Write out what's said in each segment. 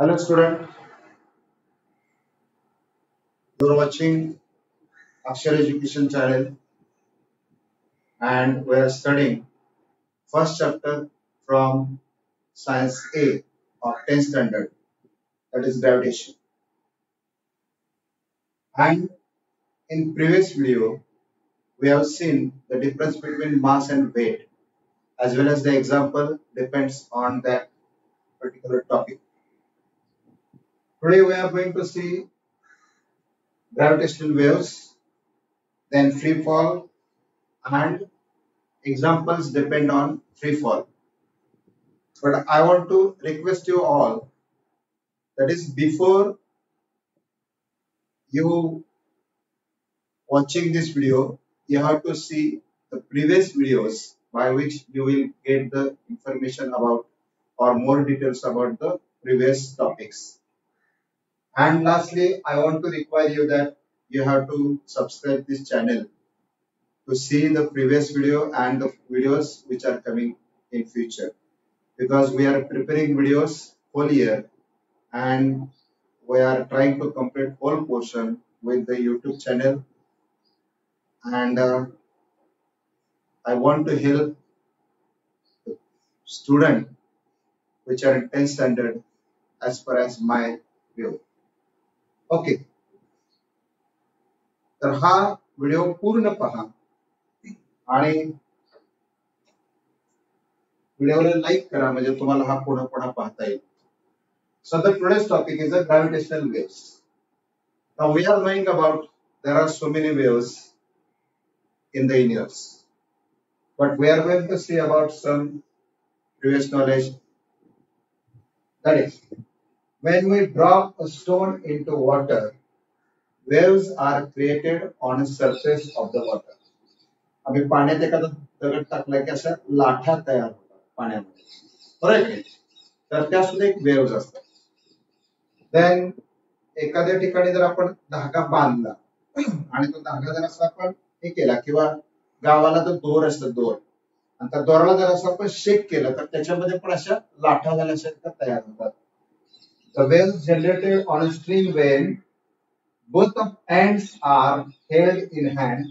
Hello student, you are watching Akshar Education channel and we are studying first chapter from Science A of 10th standard, that is gravitation. And in previous video we have seen the difference between mass and weight as well as the example depends on that particular topic. Today we are going to see gravitational waves, then free fall, and examples depend on free fall. But I want to request you all, that is before you watching this video, you have to see the previous videos by which you will get the information about or more details about the previous topics. And lastly, I want to require you that you have to subscribe this channel to see the previous video and the videos which are coming in future, because we are preparing videos whole year and we are trying to complete whole portion with the YouTube channel, and I want to help student which are in 10th standard as per as my view. Okay, तर हा video पूर्ण पहा आणि व्हिडिओला like करा म्हणजे तुम्हाला हा पुन्हा पुन्हा पाहता येईल. So the today's topic is the gravitational waves. Now we are knowing about there are so many waves in the universe, but we are going to see about some previous knowledge. That is, when we drop a stone into water, waves are created on the surface of the water. आम्ही पाण्यात एखादा दगड टाकला की अशा लाठा तयार होतात पाण्यामध्ये, बरोबर. तर त्या सुद्धा एक वेव्स असतात. देन एखाद्या ठिकाणी जर आपण धागा बांधला आणि तो धागा जर असा आपण हे केला किंवा गावाला तर दोर असतात दोर, आणि त्या दोराला जर असं आपण शेक केलं तर त्याच्यामध्ये पण अशा लाठा झाल्यासारख्या तयार होतात. The waves generated on a string when both of ends are held in hand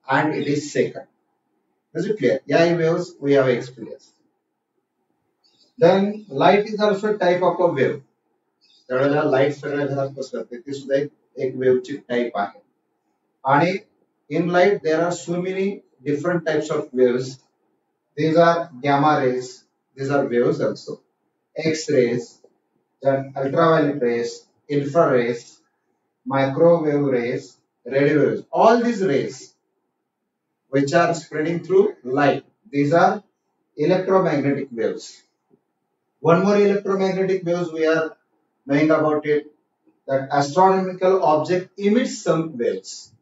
and it is shaken. Is it clear? Yeah, waves we have experienced. Then light is also a type of a wave. त्यावेळेला light सगळ्या घरात पसरते, ती सुद्धा एक वेव्हची type आहे. आणि in light there are so many different types of waves. These are gamma rays, these are waves also. X-rays, then ultraviolet rays, infrared, microwave rays, radio waves. All these rays which are spreading through light, these are electromagnetic waves. One more electromagnetic waves we are knowing about it, that astronomical object emits some waves.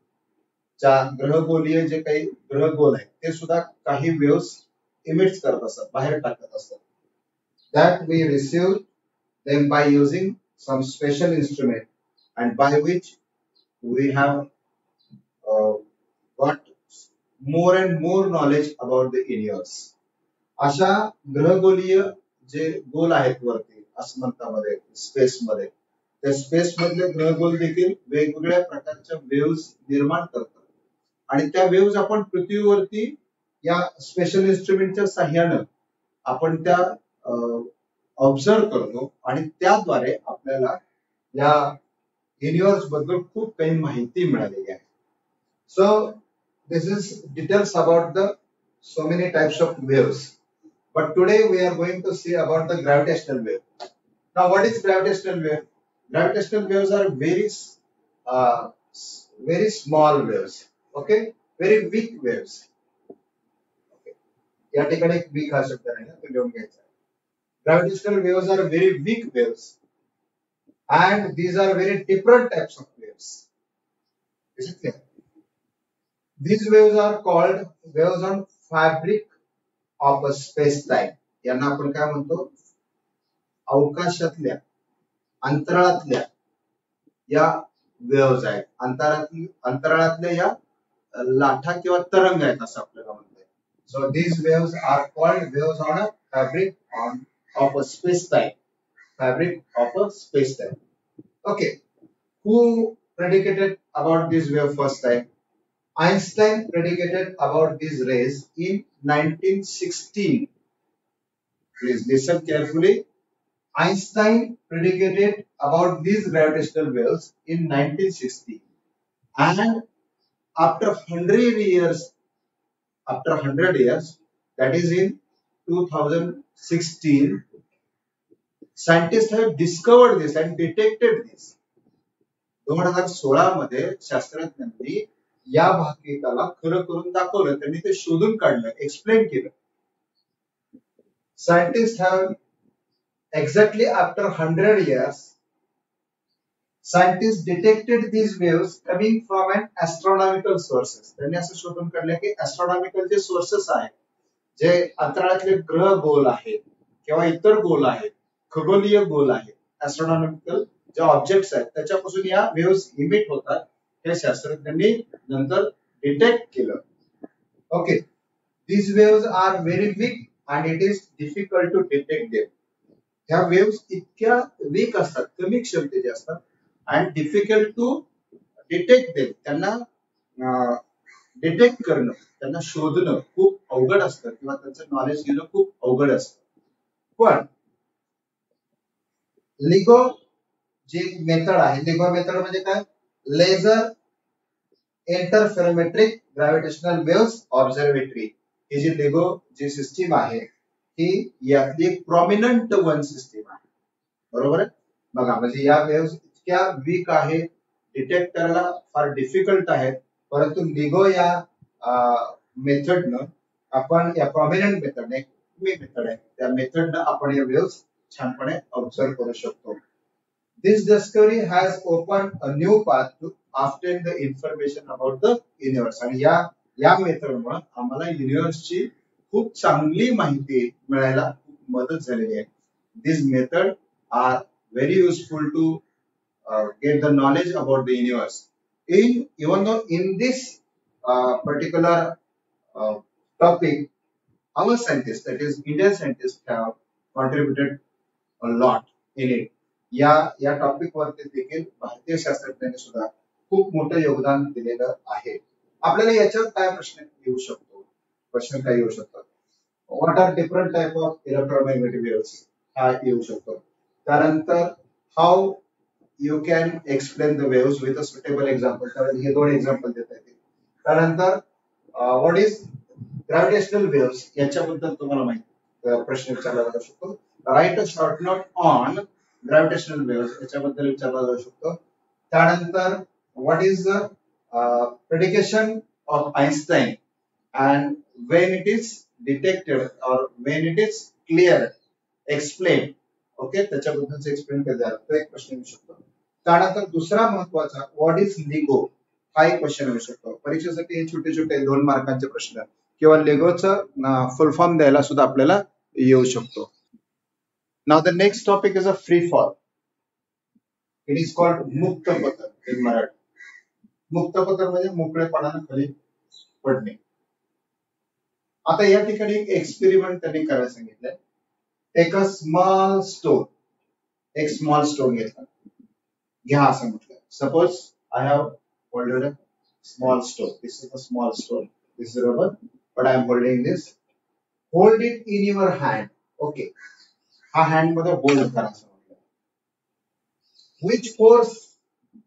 ज्या ग्रहगोलीय जे काही ग्रहगोल आहेत ते सुद्धा काही waves emits करत असतात, बाहेर टाकत असतात. That we receive them by using some special instrument and by which we have got more and more knowledge about the universe. अशा ग्रहगोलीय जे गोल आहेत वरती आसमंतामध्ये स्पेसमध्ये, त्या स्पेस मधले ग्रहगोल देखील वेगवेगळ्या प्रकारच्या वेव्स निर्माण करतात आणि त्या वेव्स आपण पृथ्वीवरती या स्पेशल इन्स्ट्रुमेंटच्या साह्यानं आपण त्या ऑब्झर्व करतो आणि त्याद्वारे आपल्याला या युनिवर्स बद्दल खूप काही माहिती मिळालेली आहे. सो this is details about the so many types of waves, but today we are going to see about the gravitational wave. Now what is gravitational wave? Gravitational waves are uh, very small waves, okay, very weak waves. Okay, या ठिकाणी एक weak हा शब्द आहे ना, तो लिहून घ्यायचा. Gravitational waves are very weak waves and these are very different types of waves. Is it clear? These waves are called waves on fabric of a space time. यांना आपण काय म्हणतो? अवकाशातल्या अंतराळातल्या या वेव्स आहेत. अंतराळातल्या या लाठा किंवा तरंग आहेत असं आपल्याला म्हणता येईल. So these waves are called waves on a fabric of a space time. fabric of a space-time. Okay, who predicated about this wave first time? Einstein predicated about these rays in 1916. Please listen carefully. Einstein predicated about these gravitational waves in 1960, and after 100 years, that is in 2016, scientists have discovered this and detected this. 2016 मध्ये शास्त्रज्ञांनी या भाकिताला खरं करून दाखवलं, त्यांनी ते शोधून काढलं, एक्सप्लेन केलं. Scientists have exactly after 100 years, scientists detected these waves coming from an astronomical sources. त्यांनी असं शोधून काढलं की astronomical जे सोर्सेस आहेत, जे अंतराळातले ग्रह गोल आहेत किंवा इतर गोल आहेत, खगोलीय गोल आहेत, astronomical जे ऑब्जेक्ट्स आहेत त्याच्यापासून या वेव्स इमिट होतात, हे शास्त्रज्ञांनी नंतर डिटेक्ट केलं. Okay, these waves are very weak and it is difficult to detect them. ह्या वेव्स इतक्या वीक असतात, कमी क्षमतेचे असतात, and difficult to detect them. त्यांना डिटेक्ट करणं, त्यांना शोधणं खूप अवघड असतं किंवा त्यांचं नॉलेज घेणं खूप अवघड असतं. पण लिगो जी मेथड आहे, लिगो मेथड म्हणजे काय? Laser interferometric gravitational waves observatory. ही जी लिगो जी सिस्टीम आहे ही यातली एक प्रॉमिनंट वन सिस्टीम आहे. बरोबर आहे? बघा, म्हणजे या वेव्स इतक्या वीक आहे, डिटेक्ट करायला फार डिफिकल्ट आहेत, परंतु लिगो या मेथडनं आपण या प्रॉमिनंट मेथडने मेथड आहे त्या मेथडनं आपण या वेव्स छानपणे ऑब्झर्व करू शकतो. This discovery has opened a new path to obtain the information about the universe. आणि या मेथडमुळे आम्हाला युनिव्हर्सची खूप चांगली माहिती मिळायला मदत झालेली आहे. This method are very useful to get the knowledge about the universe. Even though in this particular topic, our scientists, that is Indian scientists, have contributed a lot in it. या टॉपिक वरती देखील भारतीय शास्त्रज्ञांनी सुद्धा खूप मोठं योगदान दिलेलं आहे. आपल्याला याच्यावर काय प्रश्न येऊ शकतो? प्रश्न काय येऊ शकतात? What are different type of electromagnetic waves हा येऊ शकतो. त्यानंतर how you can explain the waves with a suitable example. कारण हे दोन एक्झाम्पल देता येतील. त्यानंतर व्हॉट इज ग्रॅव्हिटेशनल वेव्स, याच्याबद्दल तुम्हाला माहिती प्रश्न विचारला जाऊ शकतो. Write a short note on gravitational waves याच्याबद्दल विचारला जाऊ शकतो. त्यानंतर what is the prediction of Einstein and when it is detected और when it is clear explain. Okay, त्याच्याबद्दलच एक्सप्लेन केलं तो एक प्रश्न येऊ शकतो. त्यानंतर दुसरा महत्वाचा व्हॉट इज लिगो हा एक क्वेश्चन येऊ शकतो. परीक्षेसाठी हे छोटे छोटे 2 मार्कांचे प्रश्न किंवा लिगोचं फुल फॉर्म द्यायला सुद्धा आपल्याला येऊ शकतो. Now the next topic is a free fall. It is called मुक्त पतन in Marathi. मुक्त पतन म्हणजे मोकळेपणाने खाली पडणे. आता या ठिकाणी एक एक्सपेरिमेंट त्यांनी करायला सांगितलंय. टेक अ स्मॉल स्टोन, एक स्मॉल स्टोन घेतला, घ्या असं म्हटलं. Suppose I have holded a small stone. This is a small stone, this is rubber, but I am holding this. Hold it in your hand. Okay, हा hand मध्ये hold करा असं म्हटलं. Which force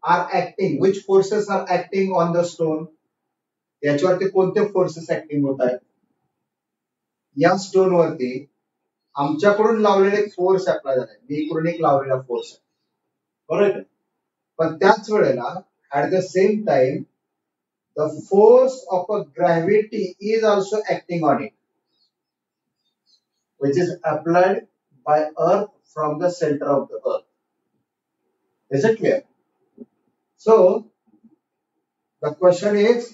are acting, which forces are acting on the stone. याच्यावरती कोणते forces acting होत आहेत? या स्टोन वरती आमच्याकडून लावलेले फोर्स अप्लाय झाले, मी इकडून एक लावलेला फोर्स आहे, बरोबर. पण त्याच वेळेला at the same time the force of a gravity is also acting on it, which is applied by earth from the center of the earth. Is it clear? So the question is,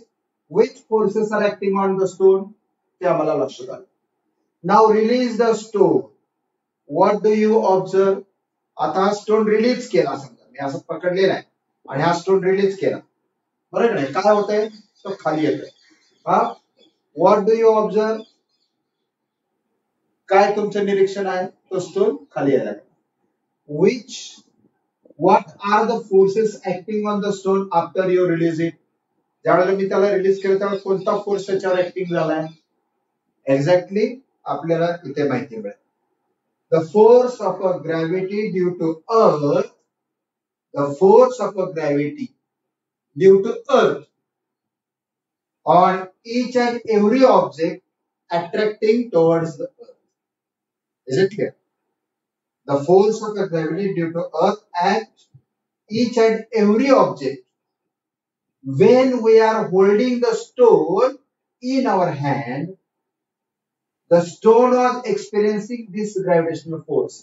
which forces are acting on the stone? ते आम्हाला लक्षात आलं. Now release the stone. What do you observe? आता हा stone release केला, समजा मी असं पकडलेला आहे आणि हा स्टोन रिलीज केला, बरोबर नाही? काय होतंय? तो खाली येतोय. हा, व्हॉट डू यू ऑब्झर्व? काय तुमचं निरीक्षण आहे? तो स्टोन खाली यायला. which what are the forces acting on the stone after you release it? ज्यावेळेला मी त्याला रिलीज केलं त्यावेळेला कोणता फोर्स त्याच्यावर ऍक्टिंग झालाय? एक्झॅक्टली आपल्याला इथे माहिती मिळेल. The force of a gravity due to earth, the force of a gravity due to earth on each and every object attracting towards the earth. Is it clear? The force of the gravity due to earth at each and every object when we are holding the stone in our hand, the stone was experiencing this gravitational force.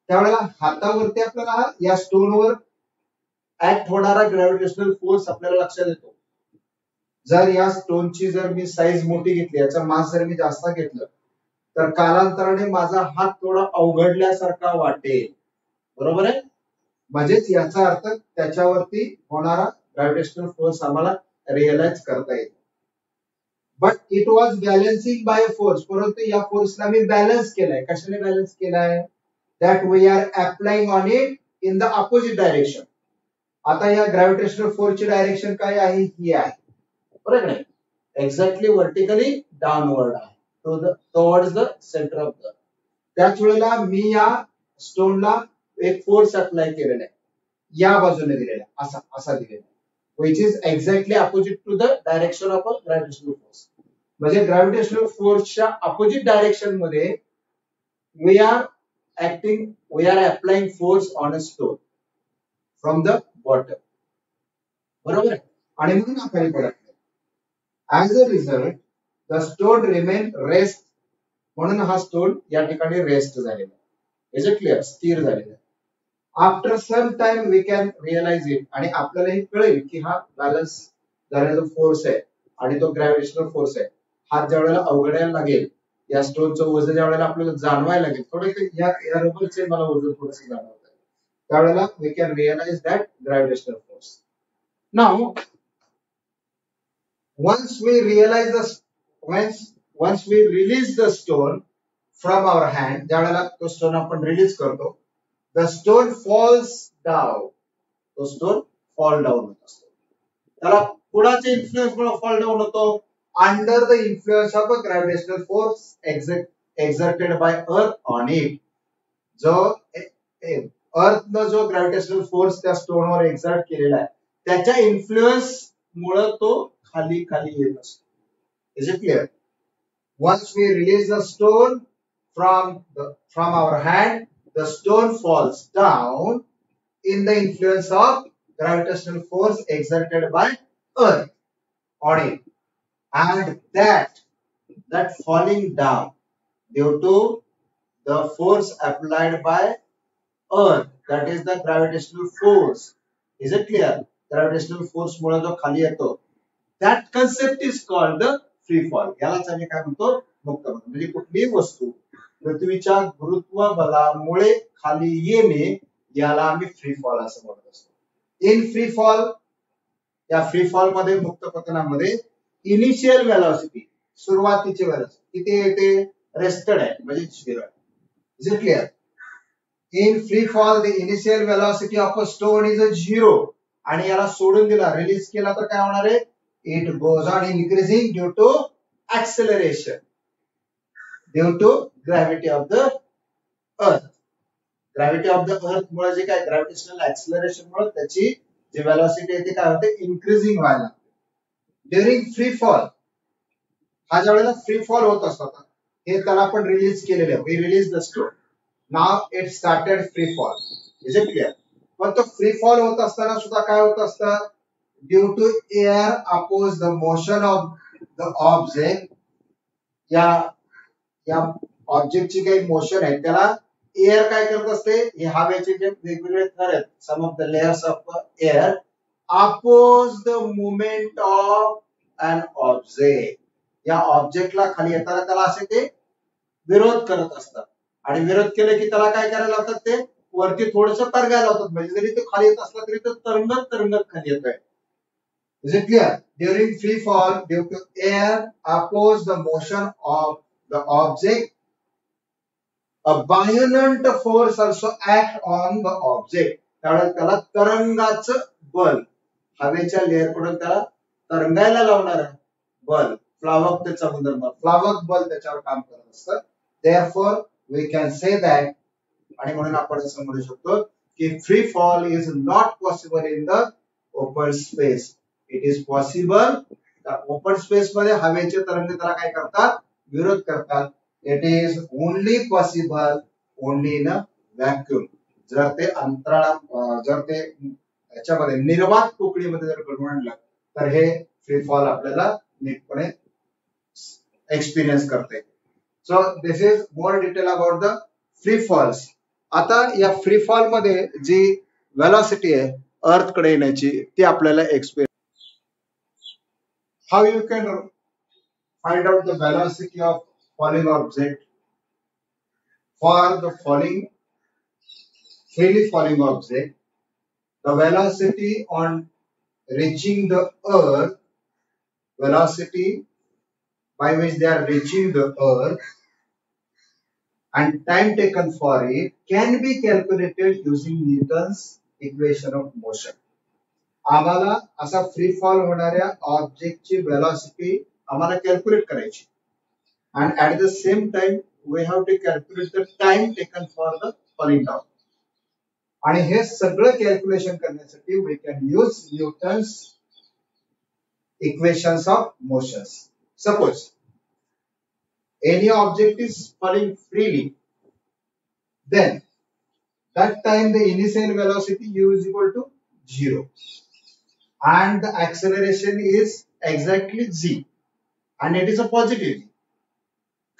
त्यावेळेला हातावरती आपल्याला या स्टोनवर act होणारा gravitational force आपल्याला लक्षात येतो. जर या स्टोनची जर मी साईज मोठी घेतली, याचा मास जर मी जास्त घेतलं, तर कालांतराने माझा हात थोडा अवघडल्यासारखा वाटेल. बरोबर आहे? म्हणजेच याचा अर्थ त्याच्यावरती होणारा ग्रॅव्हिटेशनल फोर्स आम्हाला रिअलाइज करता येईल. But it was balancing by force, परंतु या फोर्सला मी बॅलन्स केलाय. कशाने बॅलन्स केलाय? That we are applying on it in the opposite direction. आता या ग्रॅव्हिटेशनल फोर्सची डायरेक्शन काय आहे? ही आहे. बरोबर नाही? एक्झॅक्टली व्हर्टिकली डाऊनवर्ड आहे, towards the centre of the. त्याच वेळेला मी या स्टोनला एक फोर्स अप्लाय केलेला आहे, या बाजूने दिलेला आहे, असा असा दिलेला आहे, which is exactly opposite to the direction of a gravitational force. म्हणजे ग्रॅव्हिटेशनल फोर्सच्या अपोजिट डायरेक्शन मध्ये we are applying force on a stone from the bottom. बरोबर आहे? आणि म्हणून हा खाली पडत नाही. As a result, the stone remain rest. म्हणून हा स्टोन या ठिकाणी रेस्ट झालेला आहे. Is it clear? स्थिर झालेला आहे. After some time we can realise it, आणि आपल्याला हे कळेल की हा बॅलन्स झालेला फोर्स आहे आणि तो ग्रॅव्हिटेशनल फोर्स आहे. हात ज्या वेळेला अवघडायला लागेल, या स्टोनचं वजन ज्या वेळेला आपल्याला जाणवायला लागेल, थोडं या रबरचे मला वजन थोडंसं जाणवत आहे, त्यावेळेला we can realise that gravitational force. Now once we release the stone from our hand, ज्या वेळेला तो स्टोन आपण रिलीज करतो, the stone falls down. तो स्टोन फॉल डाऊन होत असतो. त्याला कुणाच्या इन्फ्लुएन्स मुळे फॉल डाऊन होतो? Under the influence of a gravitational force exerted by earth on it. जो अर्थ जो ग्रॅव्हिटेशनल फोर्स त्या स्टोनवर एक्झर्ट केलेला आहे, त्याच्या इन्फ्लुएन्स मुळे तो खाली खाली येत असतो. Is it clear? Once we release the stone from our hand, the stone falls down in the influence of gravitational force exerted by earth on it, and that falling down due to the force applied by earth, that is the gravitational force. Is it clear? Gravitational force मुळे जो खाली येतो, that concept is called the free fall. यालाच आम्ही काय म्हणतो? मुक्तपतन. म्हणजे कुठलीही वस्तू पृथ्वीच्या गुरुत्व बलामुळे खाली येणे, याला आम्ही फ्री फॉल असं म्हणत असतो. इन फ्री फॉल, या फ्री फॉल मध्ये, मुक्त पतनामध्ये इनिशियल वेलॉसिटी, सुरुवातीची वेलॉसिटी किती येते? रेस्टेड आहे, म्हणजे 0 आहे. Is it clear? In free fall the initial velocity of a stone is a 0, आणि याला सोडून दिला, रिलीज केला तर काय होणार आहे? It goes on increasing due to acceleration due to gravity of the earth. Gravity of the earth मुळे जे काय ग्रॅव्हिटेशनल ऍक्सिलरेशन मुळे त्याची जी वेलॉसिटी आहे ती काय होते? इन्क्रीजिंग व्हायला. ड्युरिंग फ्री फॉल, हा ज्या वेळेला फ्री फॉल होत असतो, हे त्याला आपण रिलीज केलेले आहे. We release the stone, now it started free fall. Is it clear? पण तो फ्री फॉल होत असताना सुद्धा काय होत असतं? Due to air oppose the motion of the object, या ऑब्जेक्टची काही मोशन आहे त्याला एअर काय करत असते? हे हवेचे जे वेगवेगळे थर आहेत, some of the layers of air oppose the movement of an object. या ऑब्जेक्टला खाली येताना त्याला असे ते विरोध करत असतात, आणि विरोध केले की त्याला काय करायला लावतात? ते वरती थोडंसं तरंगायला लावतात. म्हणजे जरी तो खाली येत असला तरी तो तरंगत तरंगत खाली येतोय. Is it clear? During free fall, due to air oppose the motion of the object, a buoyant force also act on the object. त्यावेळेस त्याला तरंगाचं बल, हवेच्या लेअर कडून त्याला तरंगायला लावणार बल, फ्लावकचा गुणधर्म, फ्लावक बल त्याच्यावर काम करत असतं. Therefore we can say that, आणि म्हणून आपण असं म्हणू शकतो की free fall is not possible in the open space. It is possible open space मध्ये हवेचे तरंग त्याला काय करतात, विरोध करतात. It is only possible only in a vacuum. जर ते अंतराळा, जर ते याच्यामध्ये निर्वात पोकळीमध्ये जर घडवून आणलं तर हे फ्री फॉल आपल्याला नीटपणे एक्सपिरियन्स करते. So this is more detail about the free falls. आता या फ्री फॉल मध्ये जी वेलॉसिटी आहे अर्थ कडे येण्याची ती आपल्याला experience. How you can find out the velocity of falling object. For the freely falling object, the velocity on reaching the earth, velocity by which they are reaching the earth and time taken for it can be calculated using Newton's equation of motion. आम्हाला असा free fall होणाऱ्या ऑब्जेक्टची velocity आम्हाला calculate करायची, and at the same time we have to calculate the time taken for the falling down. आणि हे सगळं calculation करण्यासाठी we can use Newton's equations of motions. Suppose any object is falling freely, then that time the initial velocity u is equal to 0 and the acceleration is exactly g and it is a positive g.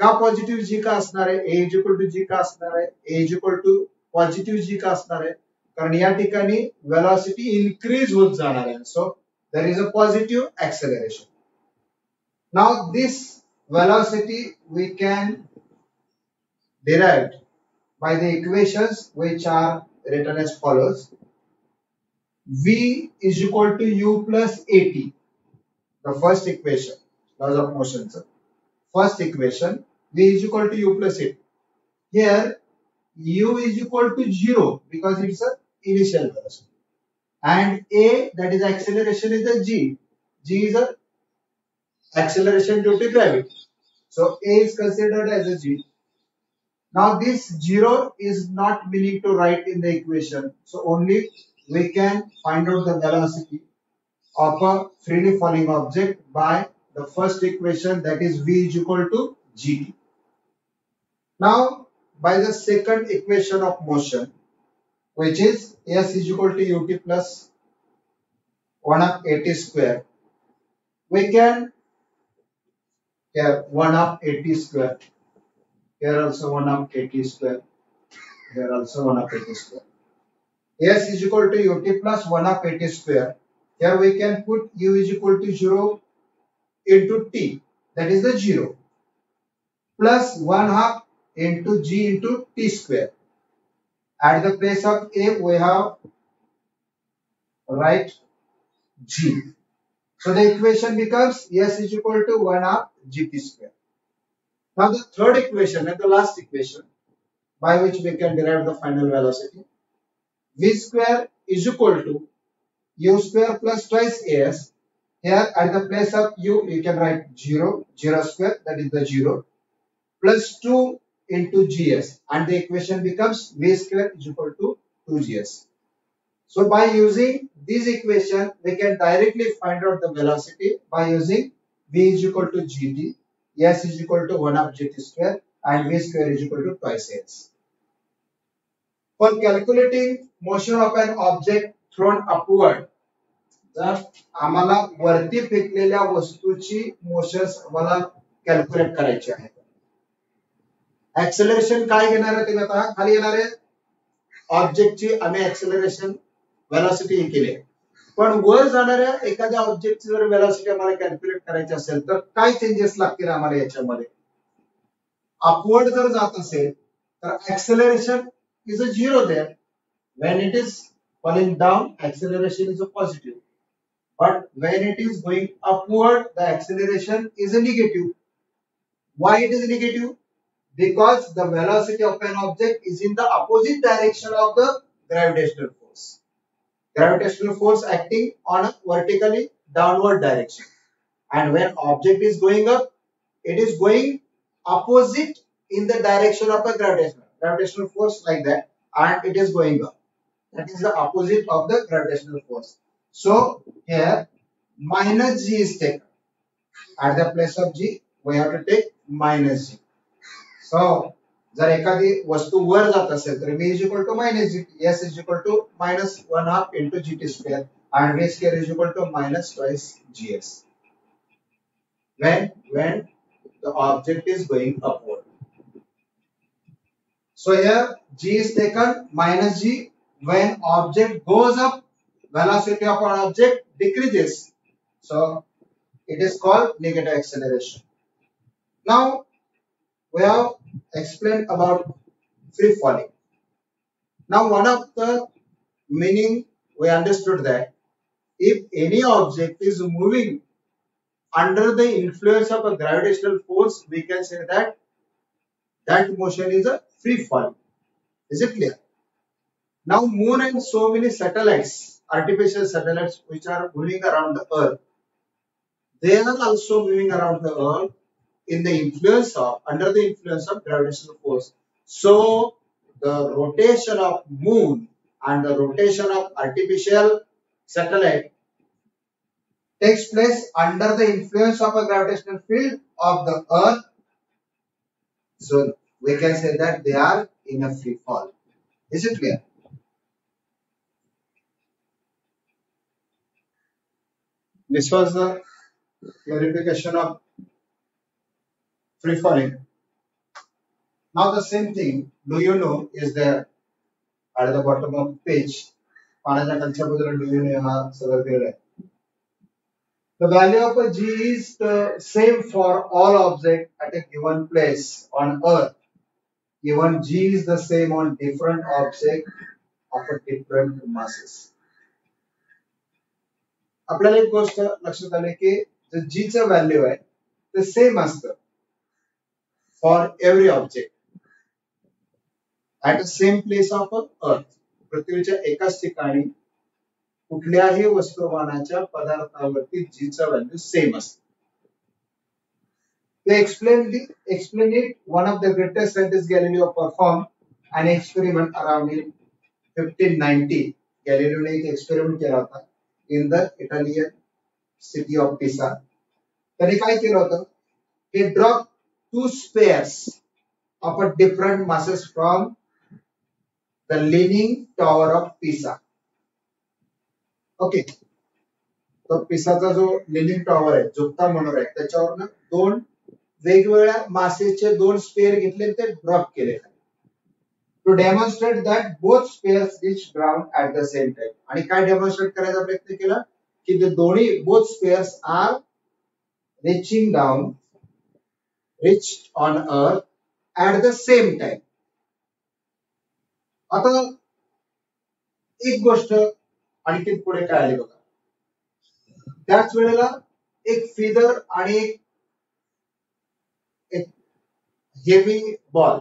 का positive जी का असणार आहे, ए is equal to जी का असणार आहे, ए is equal to positive जी का असणार आहे, कारण या ठिकाणी वेलॉसिटी इन्क्रीज होत जाणार आहे. So there is a positive acceleration. Now this velocity we can derive by the equations which are written as follows. V is equal to u plus at. The first equation, laws of motion. First equation, v is equal to u plus at. Here u is equal to 0 because it's a initial velocity, and a, that is acceleration, is a g. G is a acceleration due to gravity, so a is considered as a g. Now this 0 is not meaning to write in the equation, so only we can find out the velocity of a freely falling object by the first equation, that is v is equal to gt. Now by the second equation of motion, which is s is equal to ut plus 1 of at square, we can have 1 of at square, here also 1 of at square, here also 1 of at square. S is equal to ut plus 1 of at square. Here we can put u is equal to 0 into t, that is the 0, plus 1 half into g into t square. At the place of a we have write g. So the equation becomes s is equal to 1 half gt square. Now the third equation and the last equation by which we can derive the final velocity, v square is equal to u square plus twice as. Here at the place of u you can write 0, 0 square, that is the 0, plus 2 into gs, and the equation becomes v square is equal to 2gs. So by using this equation we can directly find out the velocity by using v is equal to gt, s is equal to 1 of gt square, and v square is equal to twice s. For calculating motion of an object thrown upward, जर आम्हाला वरती फेकलेल्या वस्तूची motions आम्हाला calculate करायची आहे, acceleration काय घेणार आहे ते आता खाली येणार आहे ऑब्जेक्टची आम्ही ऍक्सेलरेशन वेलॉसिटी केली आहे, पण वर जाणाऱ्या एखाद्या ऑब्जेक्टची जर वेलॉसिटी आम्हाला कॅल्क्युलेट करायची असेल तर काय चेंजेस लागतील आम्हाला याच्यामध्ये. अपवर्ड जर जात असेल तर acceleration is a 0 there. When it is falling down, acceleration is a positive. But when it is going upward, the acceleration is a negative. Why it is negative? because the velocity of an object is in the opposite direction of the gravitational force. Gravitational force acting on a vertically downward direction. And when object is going up, it is going opposite in the direction of a gravitational force like that, and it is going up. That is the opposite of the gravitational force. So here minus g is taken. At the place of g, we have to take minus g. So जर एखादी वस्तू वर जात असेल तर v is equal to minus g, s is equal to minus 1/2 into gt square, and v square is equal to minus twice gs. When the object is going upward. So here g is taken minus g. When object goes up, velocity of an object decreases. So it is called negative acceleration. Now we have explained about free falling. Now one of the meaning we understood that if any object is moving under the influence of a gravitational force, we can say that that motion is a free fall. Is it clear? Now moon and so many satellites, artificial satellites which are moving around the earth, they are also moving around the earth in the influence of, under the influence of gravitational force. So the rotation of moon and the rotation of artificial satellite takes place under the influence of a gravitational field of the earth. So we can say that they are in a free fall. Is it clear? This was the clarification of free falling. Now the same thing, do you know, is there at the bottom of the page. Do you know? The value of a g is the same for all objects at a given place on earth. Even g is the same on different objects of a different masses. आपल्याला एक गोष्ट लक्षात आली की जे g चं value आहे ते same असतं for every object at the same place of earth. पृथ्वीच्या एकाच ठिकाणी कुठल्याही वस्तुमानाच्या पदार्थावरती g चं व्हॅल्यू सेम असतं. To explain it, one of the greatest scientists, Galileo, performed an experiment around in 1590. Galileo ने एक experiment केला होता in the Italian city of Pisa. त्याने काय केलं होतं? He dropped two spears of a different masses from the leaning tower of Pisa. Okay. तो पिसाचा जो लिनिंग टॉवर आहे, झुकता मनोर आहे, त्याच्यावरनं दोन वेगवेगळ्या मासेचे दोन स्पेअर घेतले ते ड्रॉप केले. To demonstrate that both spheres reach ground at the same time. आणि काय डेमॉन्स्ट्रेट करायचा प्रयत्न केला की ते दोन्ही both spheres are reaching down reached on earth at the same time. आता एक गोष्ट आणखी पुढे काय आली बघा. त्याच वेळेला एक फिदर आणि एक हेवी बॉल,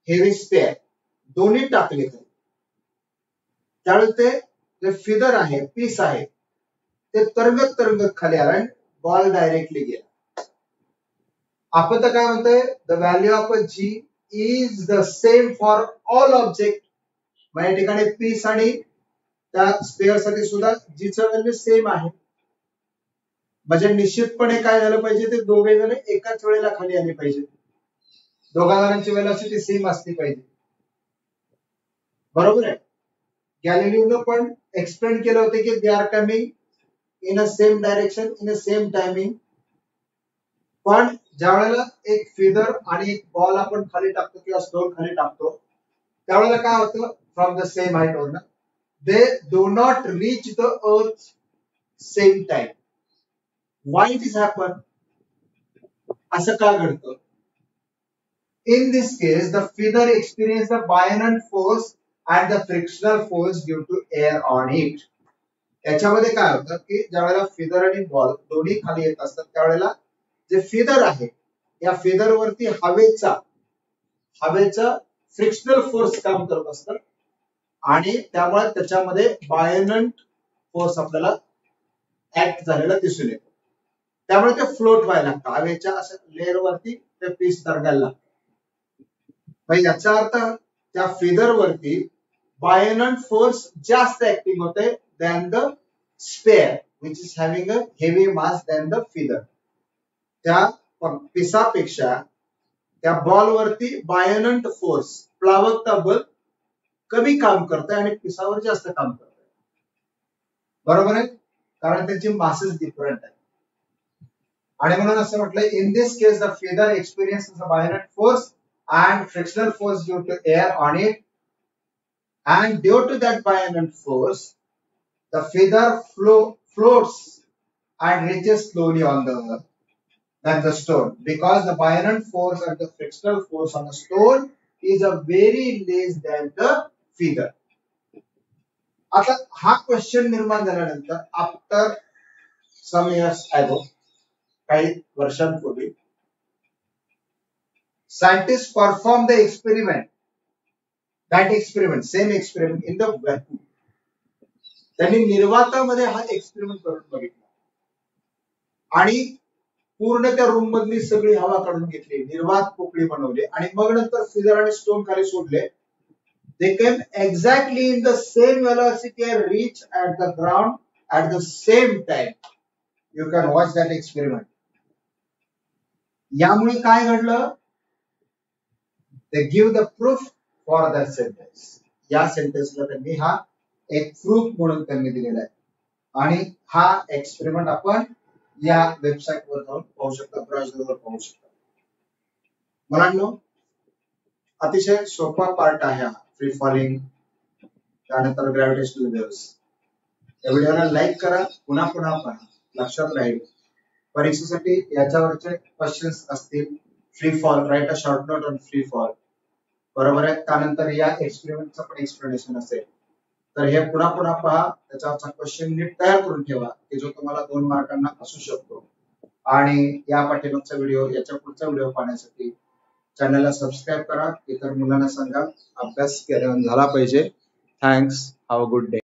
हेवी स्पेअर दोन्ही टाकले. त्यावेळेस ते जे फिदर आहे, पीस आहे, ते तरंगत तरंगत खाली आला आणि बॉल डायरेक्टली गेला. आपण तर काय म्हणतोय, the value of a g is the same for all object. मग या ठिकाणी पीस आणि त्या स्पेअर साठी सुद्धा जी चं व्हॅल्यू सेम आहे. म्हणजे निश्चितपणे काय झालं पाहिजे, ते दोघे जण एकाच वेळेला खाली आले पाहिजे. दोघा जणांची वेलोसिटी सेम असली पाहिजे. बरोबर आहे. गॅलिलिओनं पण एक्सप्लेन केलं होतं की they are coming in a same direction in a same timing. पण ज्या वेळेला एक फिदर आणि एक बॉल आपण खाली टाकतो किंवा स्टोन खाली टाकतो, त्यावेळेला काय होतं, फ्रॉम द सेम हाईट वरनं they do not reach the earth same time. Why it is happen? असं का घडतं? In this case, the feather experiences the buoyant force and the frictional force due to air on it. याच्यामध्ये काय होतं की ज्यावेळेला feather आणि ball दोन्ही खाली येत असतात त्यावेळेला जे फिदर आहे या फेदर वरती हवेचा फ्रिक्शनल फोर्स काम करत असतं आणि त्यामुळे त्याच्यामध्ये बायनंट फोर्स आपल्याला ऍक्ट झालेला दिसून येतो. त्यामुळे ते फ्लोट व्हायला लागतं हवेच्या असं लेअर वरती ते पीस तरंगायला लागतं. याचा अर्थ त्या फेदर वरती बायनंट फोर्स जास्त ऍक्टिंग होते than the spare which is having a heavy mass than the feather. त्या पिसापेक्षा त्या बॉल वरती बायनंट फोर्स प्लावकता बल कमी काम करते आणि पिसावर जास्त काम करते. बरोबर आहे, कारण त्याची मासेस डिफरंट आहे. आणि म्हणून असं म्हटलंय in this case the feather experiences a buoyant force and frictional force due to air on it, and due to that buoyant force the feather floats and reaches slowly on the earth than the stone, because the buoyant force and the frictional force on the stone is a very less than the feather. आता हा question निर्माण झाल्यानंतर after some years ago, काही वर्षांपूर्वी scientists perform the same experiment in the vacuum. त्यांनी निर्वातामध्ये हा experiment करून बघितला आणि पूर्ण त्या रूम मधली सगळी हवा काढून घेतली, निर्वात पोकळी बनवली आणि मग नंतर फिदर आणि स्टोन खाली सोडले. They came exactly in the same velocity and reach at the ground at the same time. You can watch that experiment. यामुळे काय घडलं? They give the proof for that sentence. या सेंटेन्सला त्यांनी हा एक प्रूफ म्हणून त्यांनी दिलेला आहे आणि हा एक्सपेरिमेंट आपण या वेबसाईटवर जाऊन पाहू शकता, ब्राउझरवर पाहू शकता. मुलांनो, अतिशय सोपा पार्ट आहे हा फ्री फॉलिंग, त्यानंतर ग्रॅव्हिटेशनल वेव्हज. या व्हिडिओला लाईक करा, पुन्हा पुन्हा पहा, लक्षात राहील. परीक्षेसाठी याच्यावरचे क्वेश्चन्स असतील. Free fall, right a short note on free fall, बरोबर आहे. त्यानंतर या एक्सपेरिमेंटचं पण एक्सप्लेनेशन असेल. तर हे पुन्हा पुन्हा पहा, त्याच्यावरचा क्वेश्चन नीट तयार करून ठेवा की जो तुम्हाला 2 मार्कांना असू शकतो. आणि या पाठीमागचा व्हिडिओ, याच्या पुढचा व्हिडिओ पाहण्यासाठी चॅनलला सबस्क्राईब करा. इतर मुलांना सांगा, अभ्यास केला झाला पाहिजे. Thanks, have a good day.